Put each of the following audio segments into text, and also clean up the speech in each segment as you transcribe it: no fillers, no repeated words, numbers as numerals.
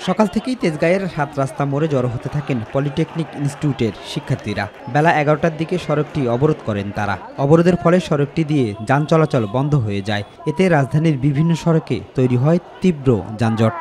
সকাল থেকেই তেজগাঁয়ের ৭ রাস্তা মোড়ে জড়ো হতে থাকেন পলিটেকনিক ইনস্টিটিউটের শিক্ষার্থীরা। বেলা ১১টার দিকে সড়কটি অবরোধ করেন তারা। অবরোধের ফলে সড়কটি দিয়ে যান চলাচল বন্ধ হয়ে যায়। এতে রাজধানীর বিভিন্ন সড়কে তৈরি হয় তীব্র যানজট।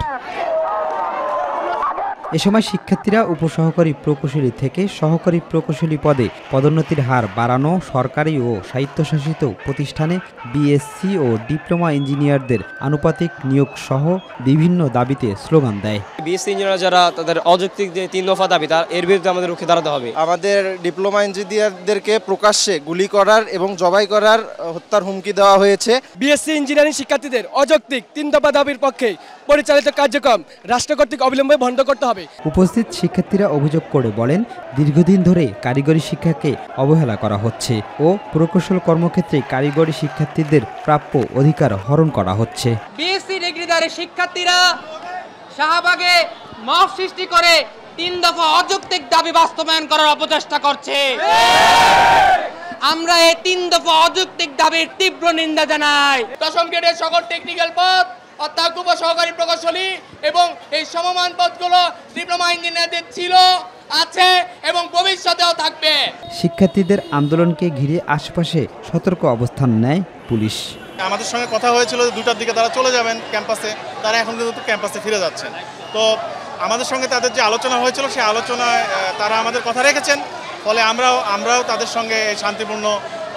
এ সময় শিক্ষার্থীরা উপসহকারী প্রকৌশলী থেকে সহকারী প্রকৌশলী পদে পদোন্নতির হার বাড়ানো, সরকারি ও স্বায়ত্তশাসিত প্রতিষ্ঠানে বিএসসি ও ডিপ্লোমা ইঞ্জিনিয়ারদের আনুপাতিক নিয়োগ সহ বিভিন্ন দাবিতে স্লোগান দেয়। বিএসসি ইঞ্জিনিয়ার যারা তাদের অযৌক্তিক যে ৩ দফা দাবি এর বিরুদ্ধে আমাদের রুখে দাঁড়াতে হবে। আমাদের ডিপ্লোমা ইঞ্জিনিয়ারদেরকে প্রকাশ্যে গুলি করার এবং জবাই করার হত্যার হুমকি দেওয়া হয়েছে। বিএসসি ইঞ্জিনিয়ারিং শিক্ষার্থীদের অযৌক্তিক ৩ দফা দাবির পক্ষে পরিচালিত কার্যক্রম রাষ্ট্র কর্তৃক অবিলম্বে বন্ধ করতে হবে। উপস্থিত শিক্ষার্থীরা অভিযোগ করে বলেন, দীর্ঘদিন ধরে কারিগরি শিক্ষাকে অবহেলা করা হচ্ছে ও প্রকৌশল কর্মক্ষেত্রে কারিগরি শিক্ষার্থীদের প্রাপ্য অধিকার হরণ করা হচ্ছে। বিএসসি ডিগ্রিধারী শিক্ষার্থীরা শাহবাগে মব সৃষ্টি করে ৩ দফা অযৌক্তিক দাবি বাস্তবায়ন করার অপচেষ্টা করছে। আমরা এই ৩ দফা অযৌক্তিক দাবির তীব্র নিন্দা জানাই। ১০ম গ্রেডের সকল টেকনিক্যাল পদ অর্থাৎ সহকারী প্রকৌশলী এবং এই সমমান পদগুলো ডিপ্লোমা ইঞ্জিনিয়ারদের ছিল, আছে এবং ভবিষ্যতেও থাকবে। শিক্ষার্থীদের আন্দোলনকে ঘিরে আশপাশে সতর্ক অবস্থান নেয় পুলিশ। আমাদের সঙ্গে কথা হয়েছিল যে 2টার দিকে তারা চলে যাবেন ক্যাম্পাসে, তারা এখন কিন্তু ক্যাম্পাসে ফিরে যাচ্ছেন। তো আমাদের সঙ্গে তাদের যে আলোচনা হয়েছিল সেই আলোচনায় তারা আমাদের কথা রেখেছেন। ফলে আমরাও তাদের সঙ্গে শান্তিপূর্ণ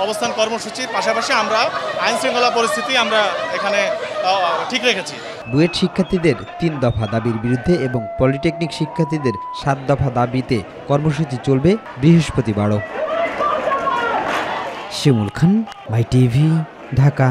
অবস্থান কর্মসূচির পাশাপাশি আমরা আইন শৃঙ্খলা পরিস্থিতি আমরা এখানে ঠিক রেখেছি। বুয়েট শিক্ষার্থীদের 3 দফা দাবির বিরুদ্ধে এবং পলিটেকনিক শিক্ষার্থীদের 7 দফা দাবিতে কর্মসূচি চলবে বৃহস্পতিবারও। শিমুল খান, মাই টিভি, ঢাকা।